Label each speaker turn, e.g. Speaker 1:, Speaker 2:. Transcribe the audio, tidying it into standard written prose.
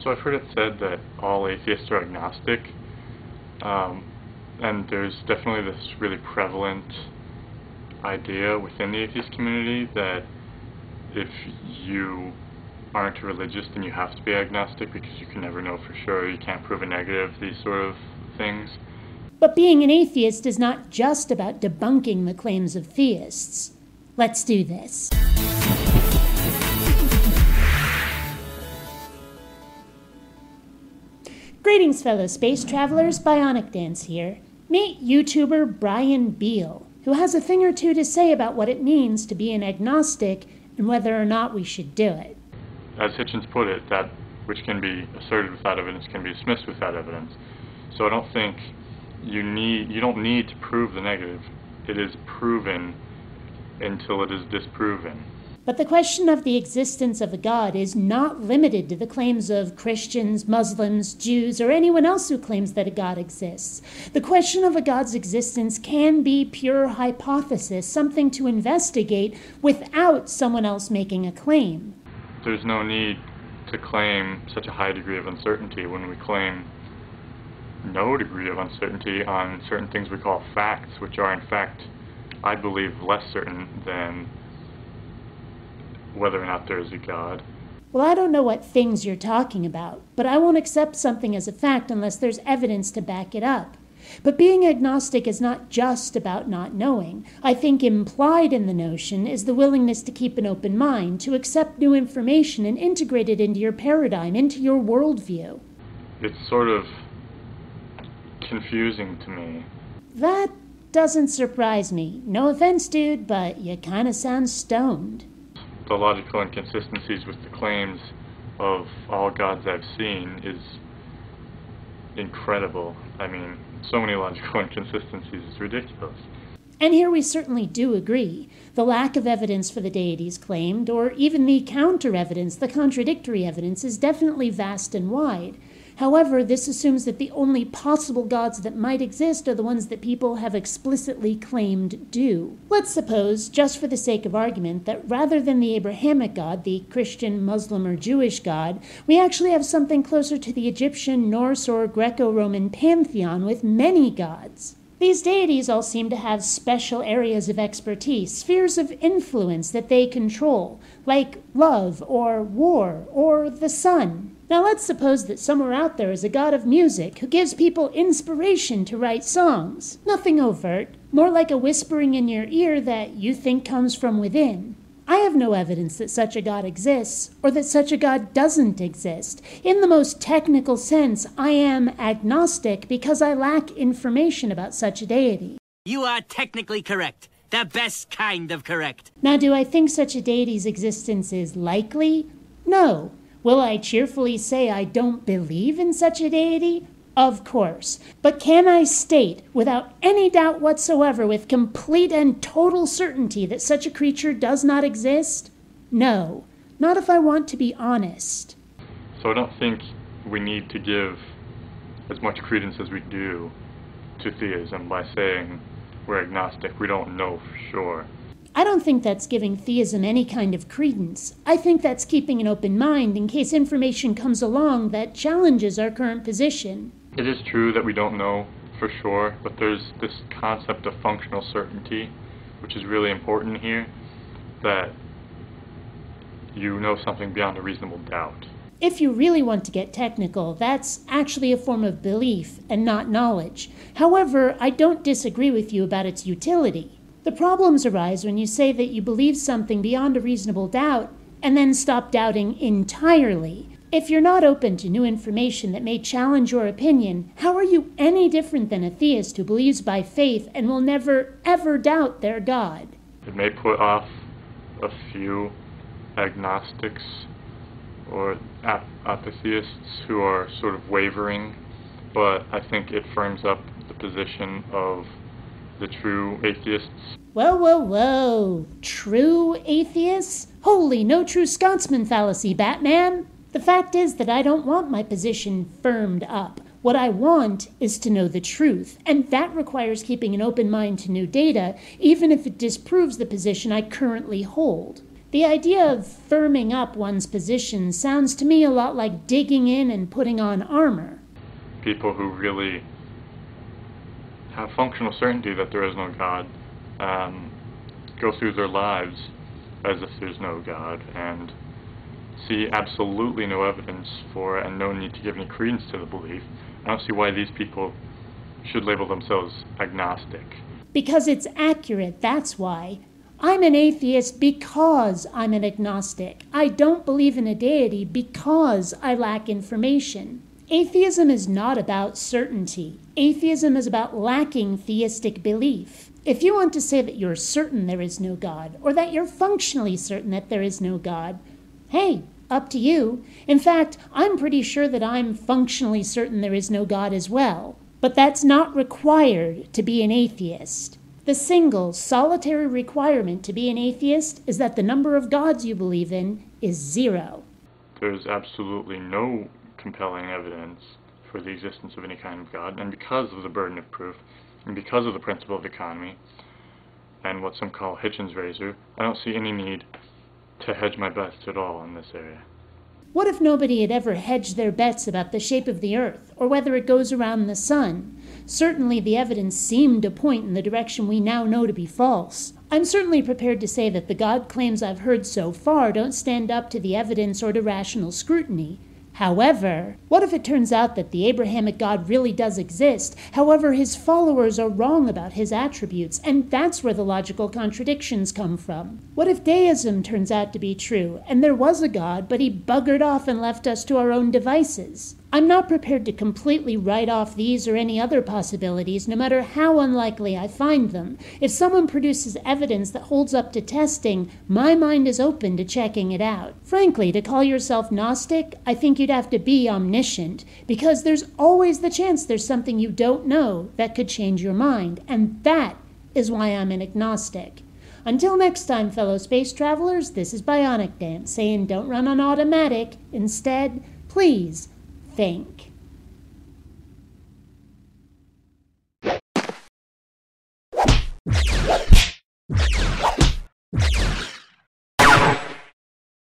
Speaker 1: So I've heard it said that all atheists are agnostic, and there's definitely this really prevalent idea within the atheist community that if you aren't religious then you have to be agnostic because you can never know for sure, you can't prove a negative, these sort of things.
Speaker 2: But being an atheist is not just about debunking the claims of theists. Let's do this. Greetings, fellow space travelers. BionicDance here. Meet YouTuber Brian Beal, who has a thing or two to say about what it means to be an agnostic and whether or not we should do it.
Speaker 1: As Hitchens put it, that which can be asserted without evidence can be dismissed without evidence. So I don't think you don't need to prove the negative. It is proven until it is disproven.
Speaker 2: But the question of the existence of a God is not limited to the claims of Christians, Muslims, Jews, or anyone else who claims that a God exists. The question of a God's existence can be pure hypothesis, something to investigate without someone else making a claim.
Speaker 1: There's no need to claim such a high degree of uncertainty when we claim no degree of uncertainty on certain things we call facts, which are in fact, I believe, less certain than whether or not there is a God.
Speaker 2: Well, I don't know what things you're talking about, but I won't accept something as a fact unless there's evidence to back it up. But being agnostic is not just about not knowing. I think implied in the notion is the willingness to keep an open mind, to accept new information and integrate it into your paradigm, into your worldview.
Speaker 1: It's sort of confusing to me.
Speaker 2: That doesn't surprise me. No offense, dude, but you kind of sound stoned.
Speaker 1: The logical inconsistencies with the claims of all gods I've seen is incredible. I mean, so many logical inconsistencies, it's ridiculous.
Speaker 2: And here we certainly do agree. The lack of evidence for the deities claimed, or even the counter-evidence, the contradictory evidence, is definitely vast and wide. However, this assumes that the only possible gods that might exist are the ones that people have explicitly claimed do. Let's suppose, just for the sake of argument, that rather than the Abrahamic God, the Christian, Muslim, or Jewish God, we actually have something closer to the Egyptian, Norse, or Greco-Roman pantheon with many gods. These deities all seem to have special areas of expertise, spheres of influence that they control, like love, or war, or the sun. Now let's suppose that somewhere out there is a god of music who gives people inspiration to write songs. Nothing overt, more like a whispering in your ear that you think comes from within. I have no evidence that such a god exists, or that such a god doesn't exist. In the most technical sense, I am agnostic because I lack information about such a deity.
Speaker 3: You are technically correct. The best kind of correct.
Speaker 2: Now, do I think such a deity's existence is likely? No. Will I cheerfully say I don't believe in such a deity? Of course. But can I state, without any doubt whatsoever, with complete and total certainty that such a creature does not exist? No. Not if I want to be honest.
Speaker 1: So I don't think we need to give as much credence as we do to theism by saying we're agnostic, we don't know for sure.
Speaker 2: I don't think that's giving theism any kind of credence. I think that's keeping an open mind in case information comes along that challenges our current position.
Speaker 1: It is true that we don't know for sure, but there's this concept of functional certainty, which is really important here, that you know something beyond a reasonable doubt.
Speaker 2: If you really want to get technical, that's actually a form of belief and not knowledge. However, I don't disagree with you about its utility. The problems arise when you say that you believe something beyond a reasonable doubt and then stop doubting entirely. If you're not open to new information that may challenge your opinion, how are you any different than a theist who believes by faith and will never, ever doubt their God?
Speaker 1: It may put off a few agnostics or atheists who are sort of wavering, but I think it firms up the position of the true atheists.
Speaker 2: Whoa, whoa, whoa. True atheists? Holy no true Scotsman fallacy, Batman. The fact is that I don't want my position firmed up. What I want is to know the truth, and that requires keeping an open mind to new data, even if it disproves the position I currently hold. The idea of firming up one's position sounds to me a lot like digging in and putting on armor.
Speaker 1: People who really have functional certainty that there is no God go through their lives as if there's no God and see absolutely no evidence for it and no need to give any credence to the belief. I don't see why these people should label themselves agnostic.
Speaker 2: Because it's accurate, that's why. I'm an atheist because I'm an agnostic. I don't believe in a deity because I lack information. Atheism is not about certainty. Atheism is about lacking theistic belief. If you want to say that you're certain there is no God, or that you're functionally certain that there is no God, hey, up to you. In fact, I'm pretty sure that I'm functionally certain there is no God as well. But that's not required to be an atheist. The single, solitary requirement to be an atheist is that the number of gods you believe in is 0.
Speaker 1: There's absolutely no compelling evidence for the existence of any kind of God, and because of the burden of proof, and because of the principle of economy, and what some call Hitchens' razor, I don't see any need to hedge my bets at all in this area.
Speaker 2: What if nobody had ever hedged their bets about the shape of the Earth, or whether it goes around the sun? Certainly the evidence seemed to point in the direction we now know to be false. I'm certainly prepared to say that the God claims I've heard so far don't stand up to the evidence or to rational scrutiny. However, what if it turns out that the Abrahamic God really does exist, however his followers are wrong about his attributes, and that's where the logical contradictions come from? What if deism turns out to be true, and there was a God, but he buggered off and left us to our own devices? I'm not prepared to completely write off these or any other possibilities, no matter how unlikely I find them. If someone produces evidence that holds up to testing, my mind is open to checking it out. Frankly, to call yourself Gnostic, I think you'd have to be omniscient, because there's always the chance there's something you don't know that could change your mind, and that is why I'm an agnostic. Until next time, fellow space travelers, this is BionicDance saying don't run on automatic. Instead, please think.